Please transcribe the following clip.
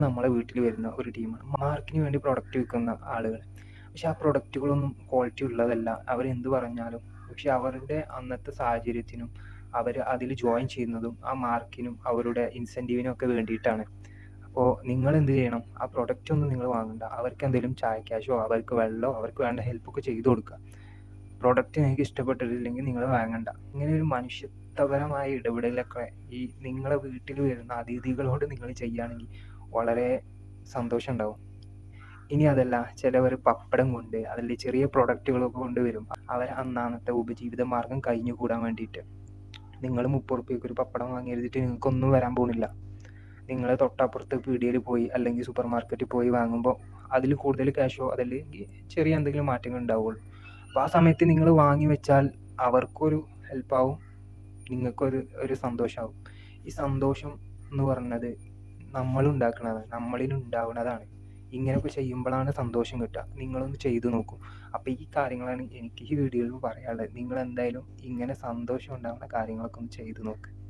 നമ്മളെ വീട്ടിൽ വരുന്ന ഒരു ടീമാണ്. മാർക്കിന് വേണ്ടി പ്രൊഡക്റ്റ് വിൽക്കുന്ന ആളുകൾ. പക്ഷെ ആ പ്രൊഡക്റ്റുകളൊന്നും ക്വാളിറ്റി ഉള്ളതല്ല. അവരെന്ത് പറഞ്ഞാലും പക്ഷെ അവരുടെ അന്നത്തെ സാഹചര്യത്തിനും അവർ അതിൽ ജോയിൻ ചെയ്യുന്നതും ആ മാർക്കിനും അവരുടെ ഇൻസെൻറ്റീവിനും ഒക്കെ വേണ്ടിയിട്ടാണ്. അപ്പോൾ നിങ്ങളെന്ത് ചെയ്യണം? ആ പ്രൊഡക്റ്റ് ഒന്നും നിങ്ങൾ വാങ്ങണ്ട. അവർക്ക് എന്തെങ്കിലും ചായ ക്യാഷോ അവർക്ക് വെള്ളമോ അവർക്ക് വേണ്ട ഹെൽപ്പൊക്കെ ചെയ്തു കൊടുക്കുക. പ്രൊഡക്റ്റ് നിങ്ങൾക്ക് ഇഷ്ടപ്പെട്ടിട്ടില്ലെങ്കിൽ നിങ്ങൾ വാങ്ങണ്ട. ഇങ്ങനെ ഒരു മനുഷ്യത്വപരമായ ഇടപെടലൊക്കെ ഈ നിങ്ങളെ വീട്ടിൽ വരുന്ന അതിഥികളോട് നിങ്ങൾ ചെയ്യുകയാണെങ്കിൽ വളരെ സന്തോഷം ഉണ്ടാവും. ഇനി അതല്ല, ചിലവർ പപ്പടം കൊണ്ട് അല്ലെങ്കിൽ ചെറിയ പ്രൊഡക്റ്റുകളൊക്കെ കൊണ്ടുവരും. അവർ അന്നന്നത്തെ ഉപജീവിത മാർഗം കഴിഞ്ഞുകൂടാൻ വേണ്ടിയിട്ട്. നിങ്ങൾ 30 റുപ്യക്ക് ഒരു പപ്പടം വാങ്ങി എഴുതിയിട്ട് നിങ്ങൾക്കൊന്നും വരാൻ പോകുന്നില്ല. നിങ്ങൾ തൊട്ടപ്പുറത്ത് പീടികയിൽ പോയി അല്ലെങ്കിൽ സൂപ്പർ മാർക്കറ്റിൽ പോയി വാങ്ങുമ്പോൾ അതിൽ കൂടുതൽ ക്യാഷോ അതല്ലെങ്കിൽ ചെറിയ എന്തെങ്കിലും മാറ്റങ്ങൾ ഉണ്ടാവുള്ളൂ. അപ്പോൾ ആ സമയത്ത് നിങ്ങൾ വാങ്ങി വെച്ചാൽ അവർക്കൊരു ഹെൽപ്പാവും, നിങ്ങൾക്കൊരു സന്തോഷമാവും. ഈ സന്തോഷം എന്ന് പറയുന്നത് നമ്മളുണ്ടാക്കുന്നതാണ്, നമ്മളിലുണ്ടാവുന്നതാണ്. ഇങ്ങനെയൊക്കെ ചെയ്യുമ്പോഴാണ് സന്തോഷം കിട്ടുക. നിങ്ങളൊന്ന് ചെയ്തു നോക്കൂ. അപ്പോൾ ഈ കാര്യങ്ങളാണ് എനിക്ക് ഈ വീഡിയോയിൽ പറയാനുള്ളത്. നിങ്ങളെന്തായാലും ഇങ്ങനെ സന്തോഷം ഉണ്ടാകുന്ന കാര്യങ്ങളൊക്കെ ഒന്ന് ചെയ്തു നോക്ക്.